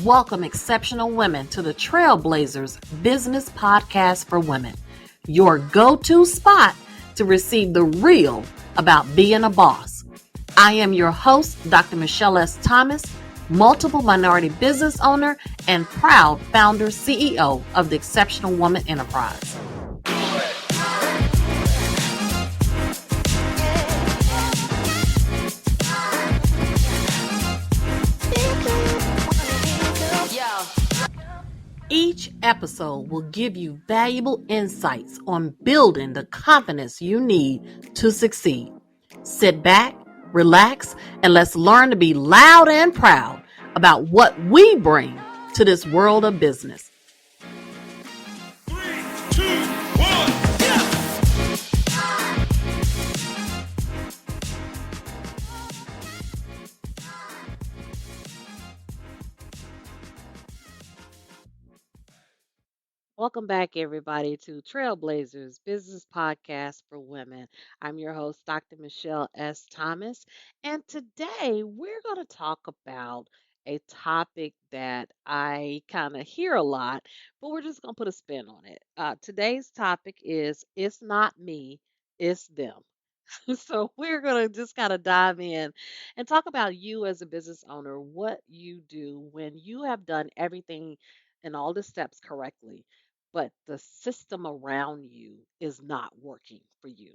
welcome exceptional women to the Trailblazers Business Podcast for Women, your go-to spot to receive the real about being a boss. I am your host, Dr. Michelle S. Thomas, multiple minority business owner and proud founder CEO of the Exceptional Woman Enterprise. Each episode will give you valuable insights on building the confidence you need to succeed. Sit back, relax, and let's learn to be loud and proud about what we bring to this world of business. 3, 2, 1, yeah! Welcome back, everybody, to Trailblazers Business Podcast for Women. I'm your host, Dr. Michelle S. Thomas, and today we're going to talk about a topic that I kind of hear a lot, but we're just going to put a spin on it. Today's topic is It's Not Me, It's Them. So we're going to just kind of dive in and talk about you as a business owner, what you do when you have done everything and all the steps correctly, but the system around you is not working for you.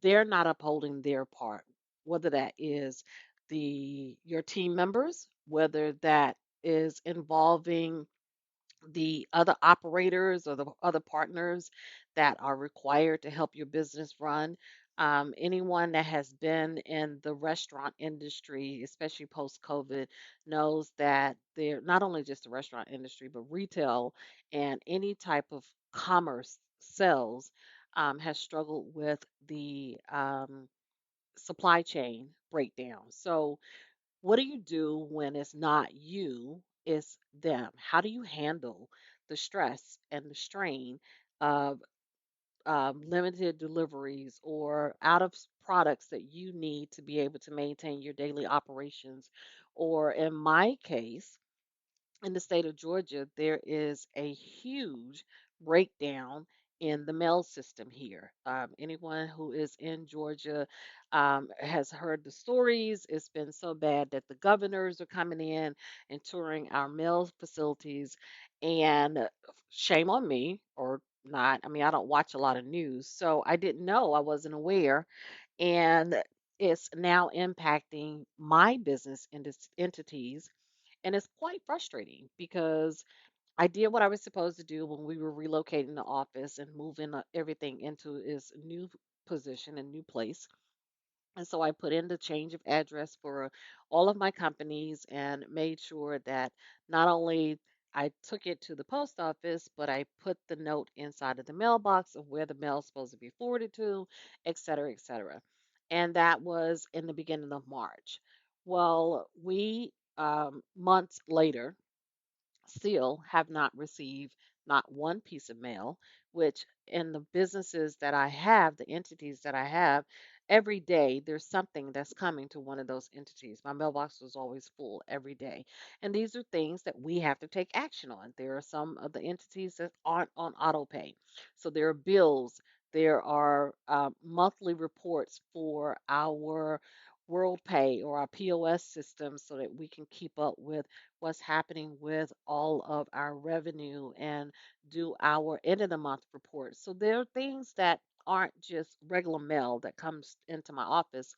They're not upholding their part, whether that is your team members, whether that is involving the other operators or the other partners that are required to help your business run. Anyone that has been in the restaurant industry, especially post COVID, knows that they're not only just the restaurant industry, but retail and any type of commerce sales has struggled with the supply chain breakdown. So, what do you do when it's not you, it's them? How do you handle the stress and the strain of limited deliveries or out of products that you need to be able to maintain your daily operations? Or in my case, in the state of Georgia, there is a huge breakdown in the mail system here. Anyone who is in Georgia has heard the stories. It's been so bad that the governors are coming in and touring our mail facilities. And shame on me, or not. I mean, I don't watch a lot of news, so I didn't know. I wasn't aware. And it's now impacting my business entities, and it's quite frustrating because I did what I was supposed to do when we were relocating the office and moving everything into its new position and new place. And so I put in the change of address for all of my companies and made sure that not only I took it to the post office, but I put the note inside of the mailbox of where the mail is supposed to be forwarded to, et cetera, et cetera. And that was in the beginning of March. Well, we months later still have not received not one piece of mail, which in the businesses that I have, the entities that I have, every day there's something that's coming to one of those entities. My mailbox was always full every day. And these are things that we have to take action on. There are some of the entities that aren't on auto pay. So there are bills, there are monthly reports for our World Pay or our POS system so that we can keep up with what's happening with all of our revenue and do our end of the month reports. So there are things that aren't just regular mail that comes into my office,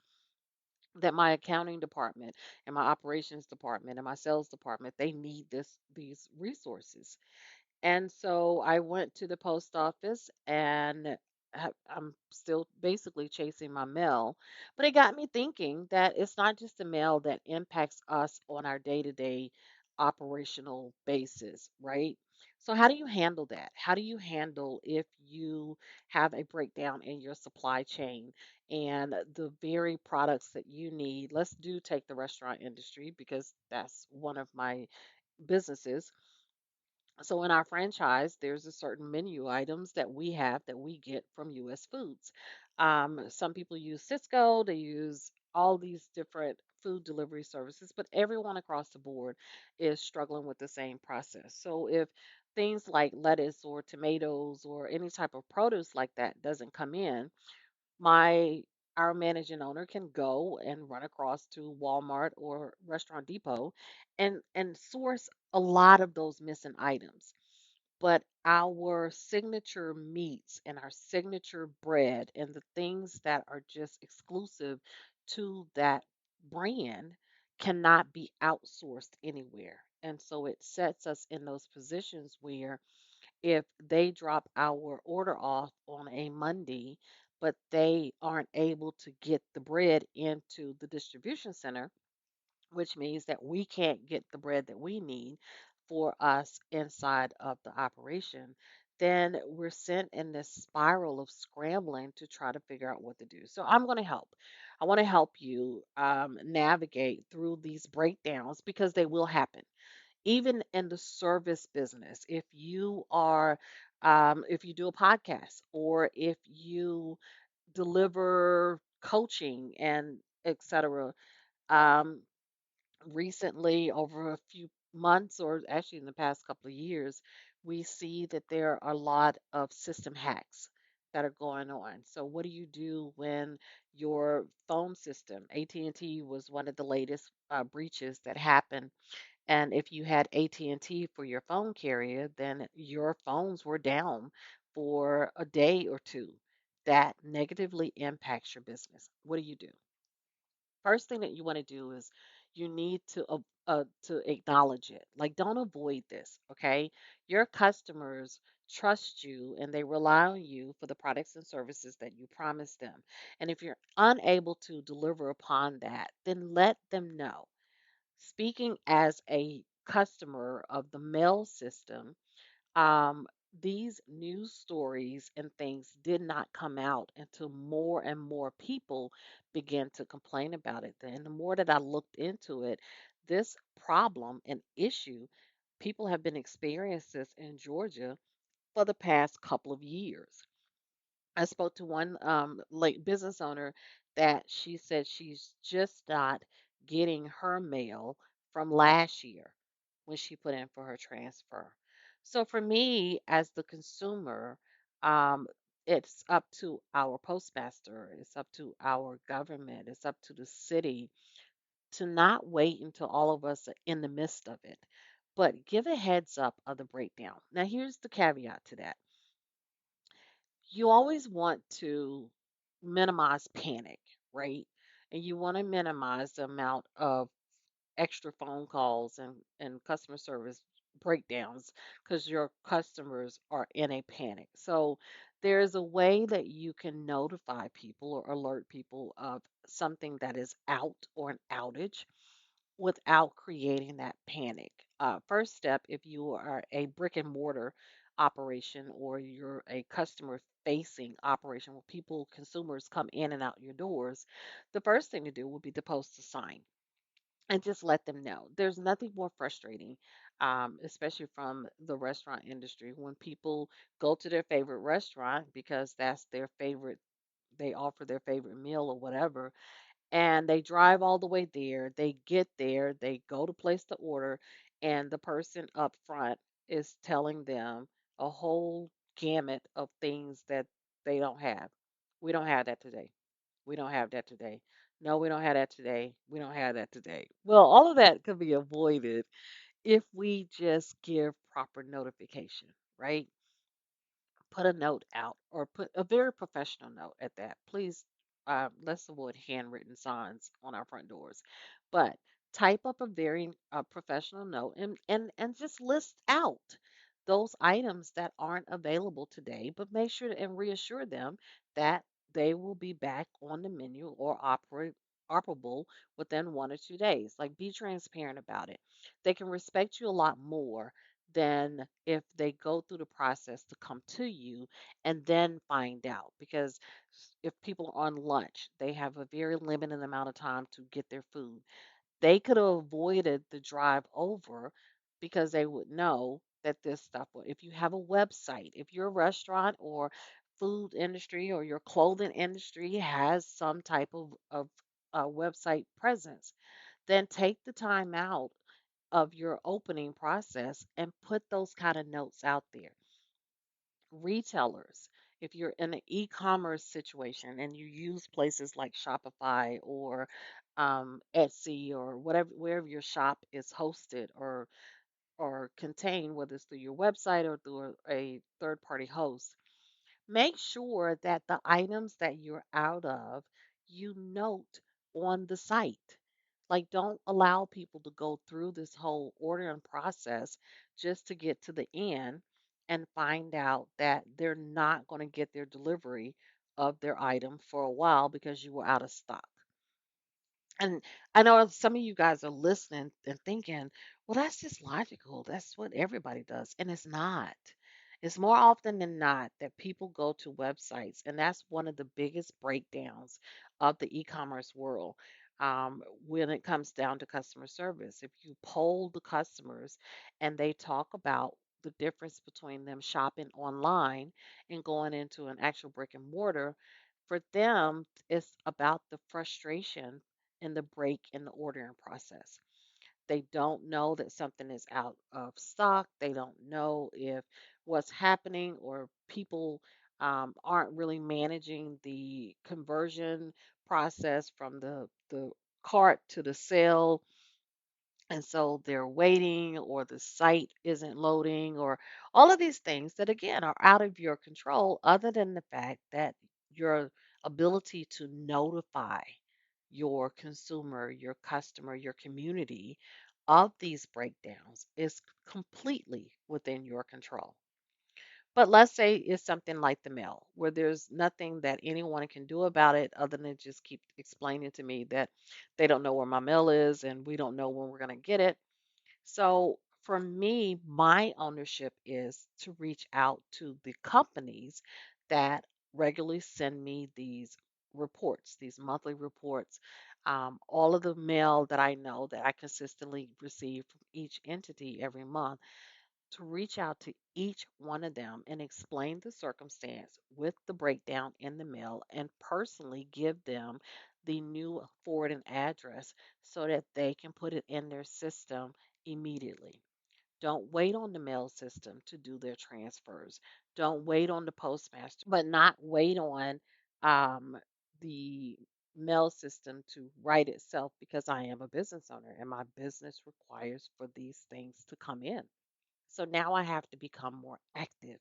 that my accounting department and my operations department and my sales department, they need these resources. And so I went to the post office and I'm still basically chasing my mail. But it got me thinking that it's not just the mail that impacts us on our day to day operational basis, right? So, how do you handle that? How do you handle if you have a breakdown in your supply chain and the very products that you need? Let's do take the restaurant industry because that's one of my businesses. So in our franchise, there's a certain menu items that we have that we get from US Foods. Some people use Cisco, they use all these different food delivery services, but everyone across the board is struggling with the same process. So if things like lettuce or tomatoes or any type of produce like that doesn't come in, my our managing owner can go and run across to Walmart or Restaurant Depot and source a lot of those missing items. But our signature meats and our signature bread and the things that are just exclusive to that brand cannot be outsourced anywhere. And so it sets us in those positions where if they drop our order off on a Monday, but they aren't able to get the bread into the distribution center, which means that we can't get the bread that we need for us inside of the operation, then we're sent in this spiral of scrambling to try to figure out what to do. So I'm going to help. I want to help you navigate through these breakdowns because they will happen even in the service business. If you do a podcast or if you deliver coaching and etc. Um, Recently, over a few months, or actually in the past couple of years, we see that there are a lot of system hacks that are going on. So, what do you do when your phone system, AT&T was one of the latest breaches that happened, and if you had AT&T for your phone carrier, then your phones were down for a day or two. That negatively impacts your business. What do you do? First thing that you want to do is you need to acknowledge it. Like, don't avoid this, okay? Your customers trust you and they rely on you for the products and services that you promise them. And if you're unable to deliver upon that, then let them know. Speaking as a customer of the mail system, um, these news stories and things did not come out until more and more people began to complain about it. And the more that I looked into it, this problem and issue, people have been experiencing this in Georgia for the past couple of years. I spoke to one like business owner that she said she's just not getting her mail from last year when she put in for her transfer. So for me as the consumer, um, it's up to our postmaster, it's up to our government, it's up to the city to not wait until all of us are in the midst of it, but give a heads up of the breakdown. Now here's the caveat to that: you always want to minimize panic, right? And you want to minimize the amount of extra phone calls and customer service breakdowns because your customers are in a panic. So there's a way that you can notify people or alert people of something that is out or an outage without creating that panic. First step, if you are a brick and mortar operation or you're a customer facing operation where people, consumers come in and out your doors, the first thing to do would be to post a sign and just let them know. There's nothing more frustrating, especially from the restaurant industry, when people go to their favorite restaurant because that's their favorite, they offer their favorite meal or whatever, and they drive all the way there. They get there, they go to place the order, and the person up front is telling them a whole gamut of things that they don't have. We don't have that today. We don't have that today. No, we don't have that today. We don't have that today. Well, all of that could be avoided if we just give proper notification, right? Put a note out or put a very professional note at that. Please, let's avoid handwritten signs on our front doors, but type up a very professional note and just list out those items that aren't available today, but make sure and reassure them that they will be back on the menu or operable within 1 or 2 days. Like, be transparent about it. They can respect you a lot more than if they go through the process to come to you and then find out. Because if people are on lunch, they have a very limited amount of time to get their food. They could have avoided the drive over because they would know that this stuff will. If you have a website, if you're a restaurant or food industry or your clothing industry has some type of website presence, then take the time out of your opening process and put those kind of notes out there. Retailers, if you're in an e-commerce situation and you use places like Shopify or Etsy or whatever, wherever your shop is hosted or contained, whether it's through your website or through a third party host, make sure that the items that you're out of, you note on the site. Like, don't allow people to go through this whole ordering process just to get to the end and find out that they're not going to get their delivery of their item for a while because you were out of stock. And I know some of you guys are listening and thinking, well, that's just logical. That's what everybody does. And it's not. It's more often than not that people go to websites, and that's one of the biggest breakdowns of the e commerce world when it comes down to customer service. If you poll the customers and they talk about the difference between them shopping online and going into an actual brick and mortar, for them, it's about the frustration and the break in the ordering process. They don't know that something is out of stock. They don't know if what's happening or people aren't really managing the conversion process from the cart to the sale, and so they're waiting or the site isn't loading or all of these things that again are out of your control, other than the fact that your ability to notify your consumer, your customer, your community of these breakdowns is completely within your control. But let's say it's something like the mail, where there's nothing that anyone can do about it other than just keep explaining to me that they don't know where my mail is and we don't know when we're going to get it. So for me, my ownership is to reach out to the companies that regularly send me these reports, these monthly reports, all of the mail that I know that I consistently receive from each entity every month, to reach out to each one of them and explain the circumstance with the breakdown in the mail and personally give them the new forwarding address so that they can put it in their system immediately. Don't wait on the mail system to do their transfers. Don't wait on the postmaster, but not wait on um, the mail system to write itself, because I am a business owner and my business requires for these things to come in. So now I have to become more active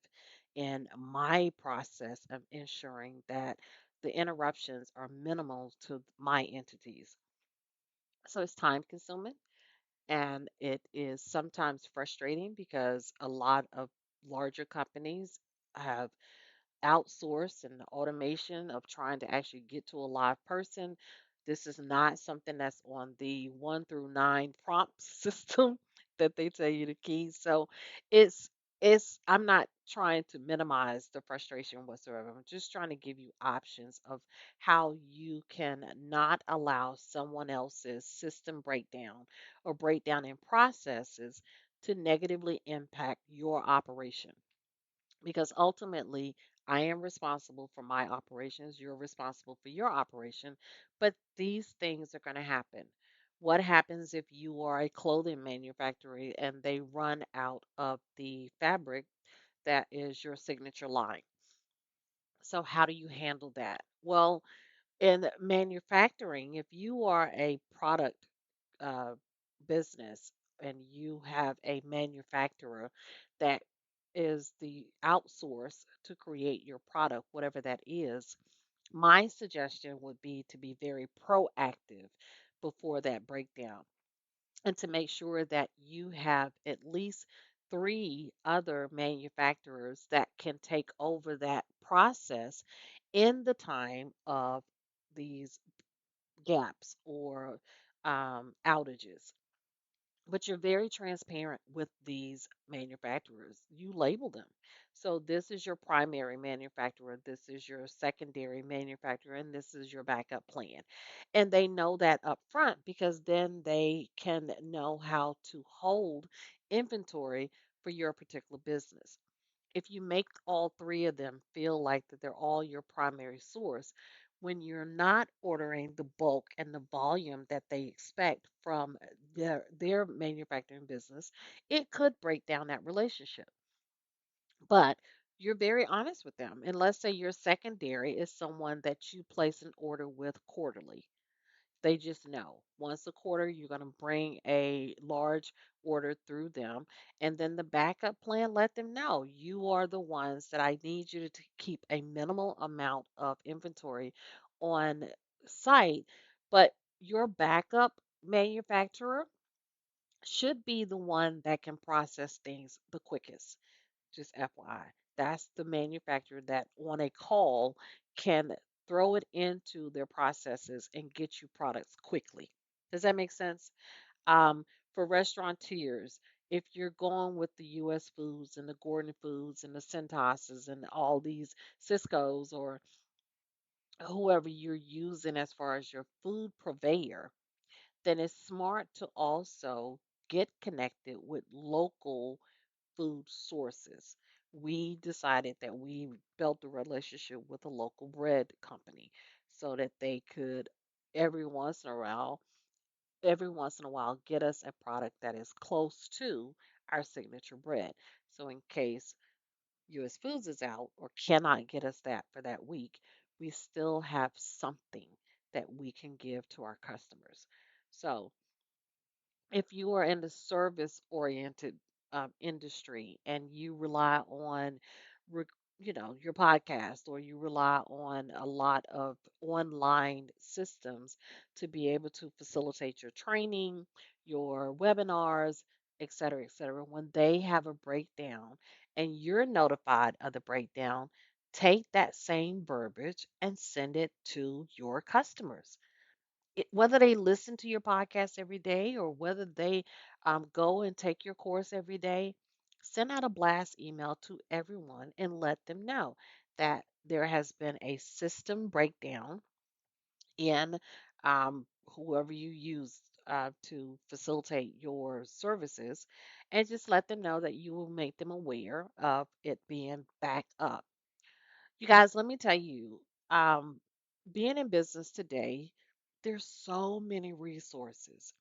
in my process of ensuring that the interruptions are minimal to my entities. So it's time consuming and it is sometimes frustrating because a lot of larger companies have outsource and the automation of trying to actually get to a live person. This is not something that's on the 1 through 9 prompt system that they tell you to key. So it's I'm not trying to minimize the frustration whatsoever. I'm just trying to give you options of how you can not allow someone else's system breakdown or breakdown in processes to negatively impact your operation, because ultimately I am responsible for my operations, you're responsible for your operation, but these things are going to happen. What happens if you are a clothing manufacturer and they run out of the fabric that is your signature line? So, how do you handle that? Well, in manufacturing, if you are a product uh, business and you have a manufacturer that is the outsource to create your product, whatever that is, my suggestion would be to be very proactive before that breakdown and to make sure that you have at least three other manufacturers that can take over that process in the time of these gaps or outages. But you're very transparent with these manufacturers. You label them. So this is your primary manufacturer, this is your secondary manufacturer, and this is your backup plan. And they know that up front because then they can know how to hold inventory for your particular business. If you make all three of them feel like that they're all your primary source, when you're not ordering the bulk and the volume that they expect from their manufacturing business, it could break down that relationship. But you're very honest with them. And let's say your secondary is someone that you place an order with quarterly. They just know once a quarter you're going to bring a large order through them. And then the backup plan, let them know you are the ones that I need you to keep a minimal amount of inventory on site. But your backup manufacturer should be the one that can process things the quickest. Just FYI. That's the manufacturer that on a call can throw it into their processes and get you products quickly. Does that make sense? For restaurateurs, if you're going with the US Foods and the Gordon Foods and the Centoses and all these Cisco's or whoever you're using as far as your food purveyor, then it's smart to also get connected with local food sources. We decided that we built a relationship with a local bread company so that they could every once in a while, get us a product that is close to our signature bread. So in case US Foods is out or cannot get us that for that week, we still have something that we can give to our customers. So if you are in the service oriented industry and you rely on rec- your podcast, or you rely on a lot of online systems to be able to facilitate your training, your webinars, et cetera, when they have a breakdown and you're notified of the breakdown, take that same verbiage and send it to your customers, whether they listen to your podcast every day or whether they go and take your course every day, send out a blast email to everyone and let them know that there has been a system breakdown in whoever you use to facilitate your services, and just let them know that you will make them aware of it being backed up. You guys, let me tell you, um, being in business today, there's so many resources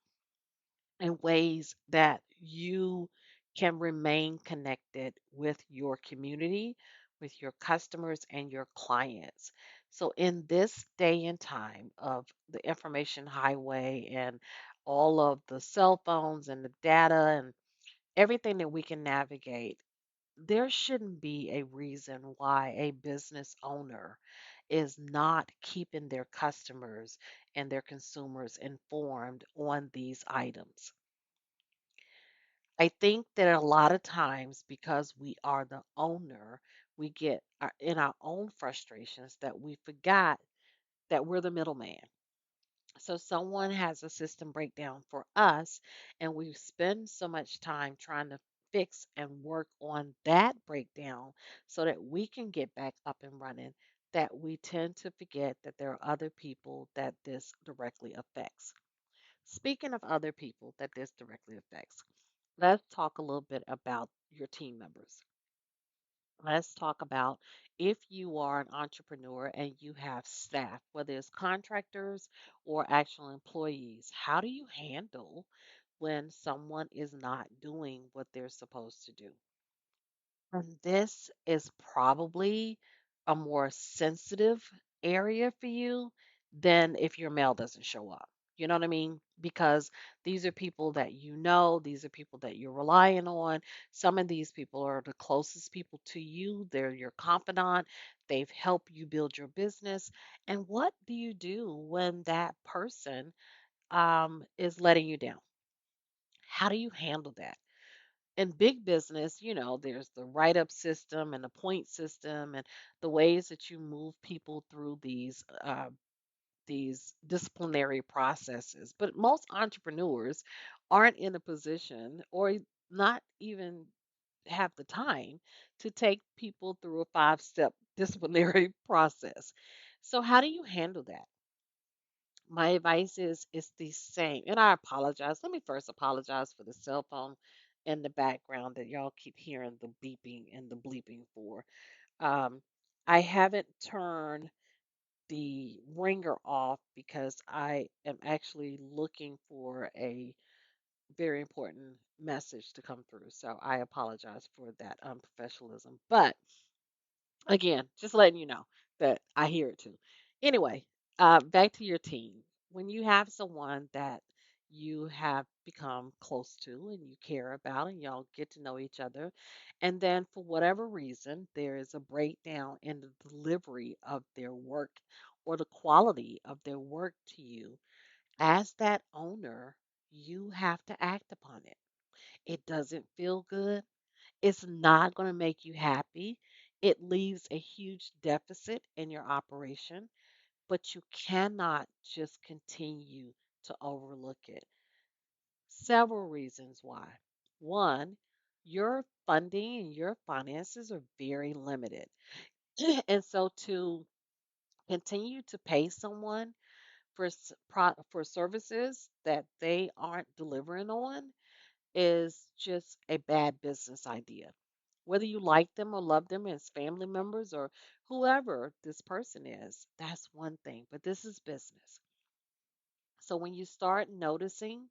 and ways that you can remain connected with your community, with your customers, and your clients. So, in this day and time of the information highway and all of the cell phones and the data and everything that we can navigate, there shouldn't be a reason why a business owner is not keeping their customers and their consumers informed on these items. I think that a lot of times, because we are the owner, we get in our own frustrations that we forgot that we're the middleman. So someone has a system breakdown for us, and we spend so much time trying to fix and work on that breakdown so that we can get back up and running, that we tend to forget that there are other people that this directly affects. Speaking of other people that this directly affects, let's talk a little bit about your team members. Let's talk about if you are an entrepreneur and you have staff, whether it's contractors or actual employees, how do you handle when someone is not doing what they're supposed to do? And this is probably a more sensitive area for you than if your mail doesn't show up. You know what I mean? Because these are people that you know, these are people that you're relying on. Some of these people are the closest people to you, they're your confidant, they've helped you build your business. And what do you do when that person is letting you down? How do you handle that? In big business, there's the write up system and the point system and the ways that you move people through these disciplinary processes. But most entrepreneurs aren't in a position or not even have the time to take people through a 5-step disciplinary process. So how do you handle that? My advice is it's the same. And I apologize. Let me first apologize for the cell phone in the background that y'all keep hearing the beeping and the bleeping for. Um, I haven't turned the ringer off because I am actually looking for a very important message to come through. So I apologize for that unprofessionalism. But again, just letting you know that I hear it too. Anyway, back to your team. When you have someone that you have become close to and you care about, and y'all get to know each other, and then for whatever reason, there is a breakdown in the delivery of their work or the quality of their work to you, as that owner, you have to act upon it. It doesn't feel good. It's not going to make you happy. It leaves a huge deficit in your operation, but you cannot just continue to overlook it. Several reasons why. One, your funding and your finances are very limited. And so to continue to pay someone for for services that they aren't delivering on is just a bad business idea. Whether you like them or love them as family members or whoever this person is, that's one thing. But this is business. So when you start noticing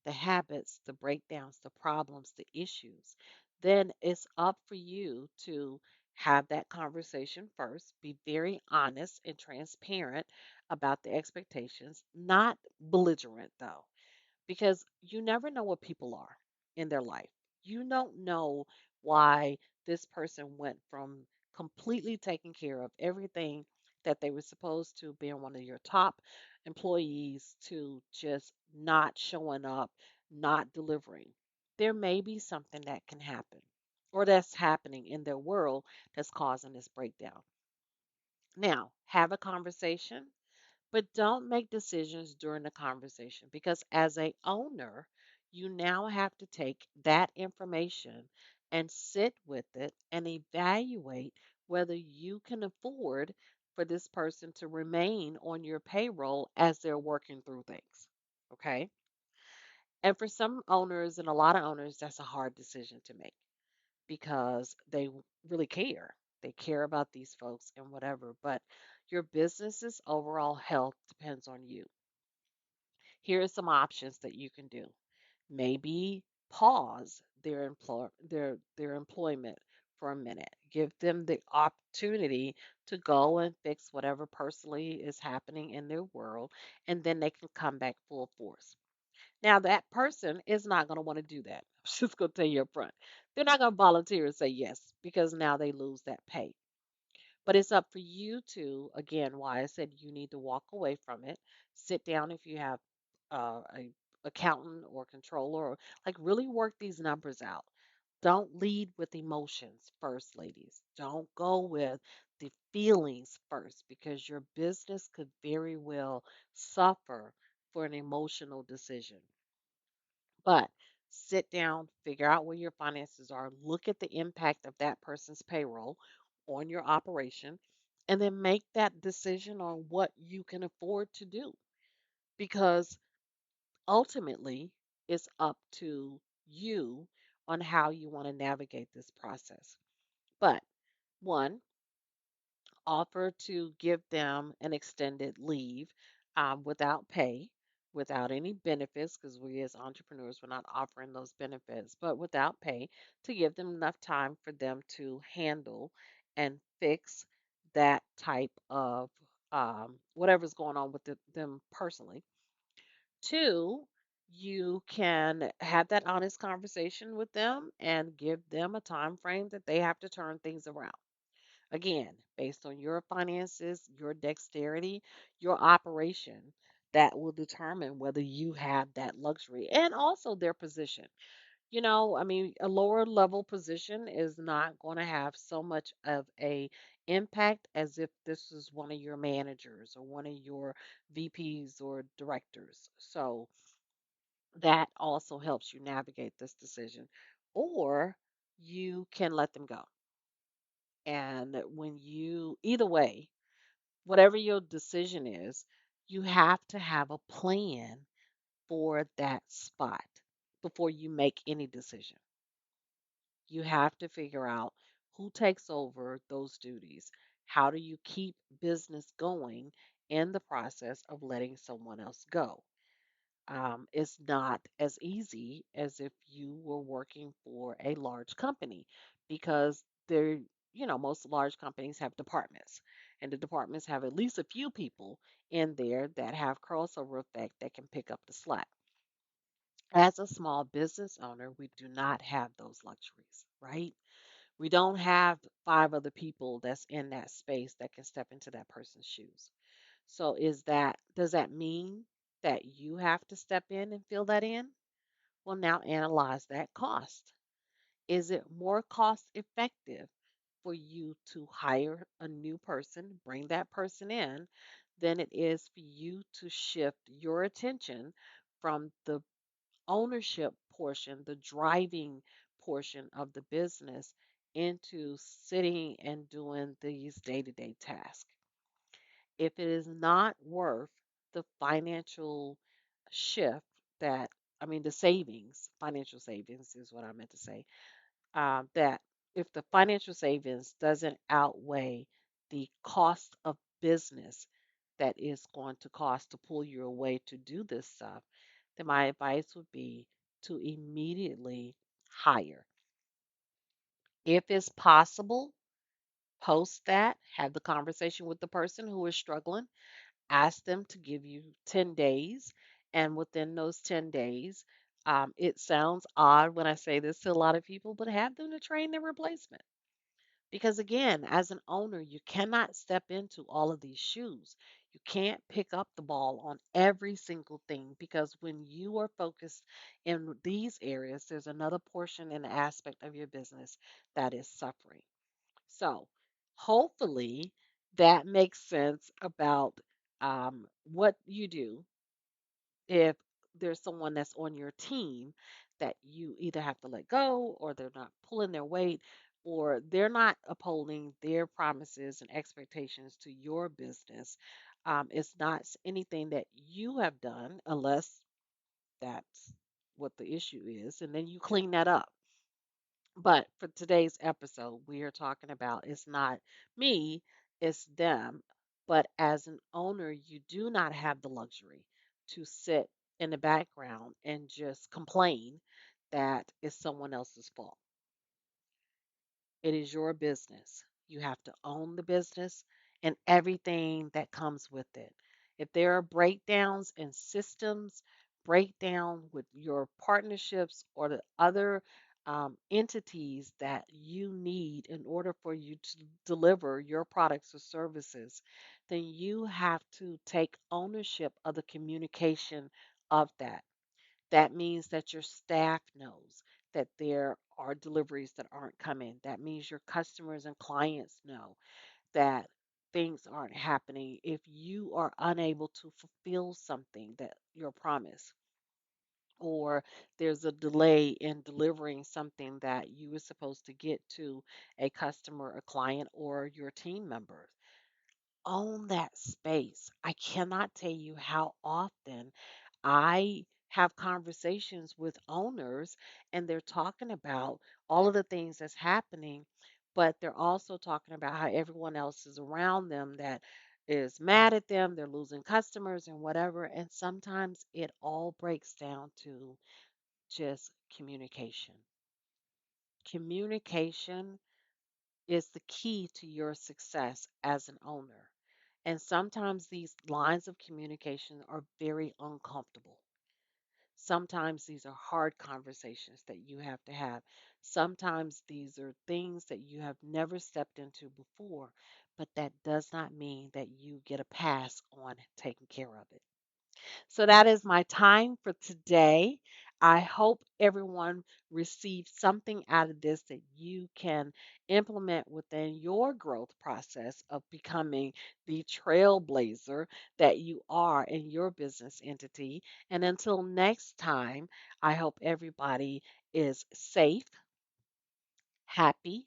the habits, the breakdowns, the problems, the issues, then it's up for you to have that conversation first. Be very honest and transparent about the expectations, not belligerent though, because you never know what people are in their life. You don't know why this person went from completely taking care of everything that they were supposed to, being one of your top employees, to just not showing up, not delivering. There may be something that can happen or that's happening in their world that's causing this breakdown. Now, have a conversation, but don't make decisions during the conversation, because as a owner, you now have to take that information and sit with it and evaluate whether you can afford for this person to remain on your payroll as they're working through things. Okay? And for some owners and a lot of owners, that's a hard decision to make because they really care. They care about these folks and whatever, but your business's overall health depends on you. Here are some options that you can do. Maybe pause their employment for a minute. Give them the opportunity to go and fix whatever personally is happening in their world, and then they can come back full force. Now, that person is not going to want to do that. I'm just going to tell you up front. They're not going to volunteer and say yes because now they lose that pay. But it's up for you to, again, why I said you need to walk away from it. Sit down if you have a accountant or controller, or like really work these numbers out. Don't lead with emotions first, ladies. Don't go with the feelings first, because your business could very well suffer for an emotional decision. But sit down, figure out where your finances are, look at the impact of that person's payroll on your operation, and then make that decision on what you can afford to do. Because ultimately, it's up to you on how you want to navigate this process. But one, offer to give them an extended leave without pay, without any benefits, because we as entrepreneurs, we're not offering those benefits, but without pay, to give them enough time for them to handle and fix that type of whatever's going on with them personally. Two, you can have that honest conversation with them and give them a time frame that they have to turn things around. Again, based on your finances, your dexterity, your operation, that will determine whether you have that luxury, and also their position. I mean, a lower level position is not going to have so much of a impact as if this is one of your managers or one of your VPs or directors. So that also helps you navigate this decision. Or you can let them go. And either way, whatever your decision is, you have to have a plan for that spot before you make any decision. You have to figure out who takes over those duties. How do you keep business going in the process of letting someone else go? It's not as easy as if you were working for a large company because most large companies have departments, and the departments have at least a few people in there that have crossover effect that can pick up the slack. As a small business owner, we do not have those luxuries, right? We don't have five other people that's in that space that can step into that person's shoes. So does that mean that you have to step in and fill that in? Well, now analyze that cost. Is it more cost effective for you to hire a new person, bring that person in, than it is for you to shift your attention from the ownership portion, the driving portion of the business, into sitting and doing these day to day tasks? If it is not worth the financial shift that, I mean, the savings, financial savings is what I meant to say, that if the financial savings doesn't outweigh the cost of business that is going to cost to pull you away to do this stuff, then my advice would be to immediately hire. If it's possible, post that, have the conversation with the person who is struggling, ask them to give you 10 days. And within those 10 days, it sounds odd when I say this to a lot of people, but have them to train their replacement. Because again, as an owner, you cannot step into all of these shoes. You can't pick up the ball on every single thing because when you are focused in these areas, there's another portion and aspect of your business that is suffering. So, hopefully, that makes sense about what you do if there's someone that's on your team that you either have to let go or they're not pulling their weight or they're not upholding their promises and expectations to your business. It's not anything that you have done unless that's what the issue is, and then you clean that up. But for today's episode, we are talking about it's not me, it's them. But as an owner, you do not have the luxury to sit in the background and just complain that it's someone else's fault. It is your business. You have to own the business and everything that comes with it. If there are breakdowns in systems, breakdown with your partnerships or the other entities that you need in order for you to deliver your products or services, then you have to take ownership of the communication of that. That means that your staff knows that there are deliveries that aren't coming. That means your customers and clients know that things aren't happening if you are unable to fulfill something that your promise or there's a delay in delivering something that you were supposed to get to a customer, a client, or your team member. Own that space. I cannot tell you how often I have conversations with owners and they're talking about all of the things that's happening, but they're also talking about how everyone else is around them that is mad at them, they're losing customers and whatever. And sometimes it all breaks down to just communication. Communication is the key to your success as an owner. And sometimes these lines of communication are very uncomfortable. Sometimes these are hard conversations that you have to have. Sometimes these are things that you have never stepped into before, but that does not mean that you get a pass on taking care of it. So that is my time for today. I hope everyone received something out of this that you can implement within your growth process of becoming the trailblazer that you are in your business entity. And until next time, I hope everybody is safe, happy,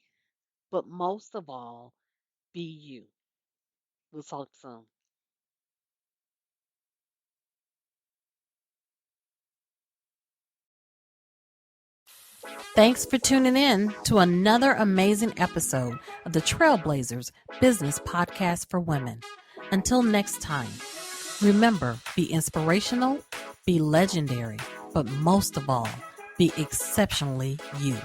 but most of all, be you. We'll talk soon. Thanks for tuning in to another amazing episode of the Trailblazers Business Podcast for Women. Until next time, remember, be inspirational, be legendary, but most of all, be exceptionally you.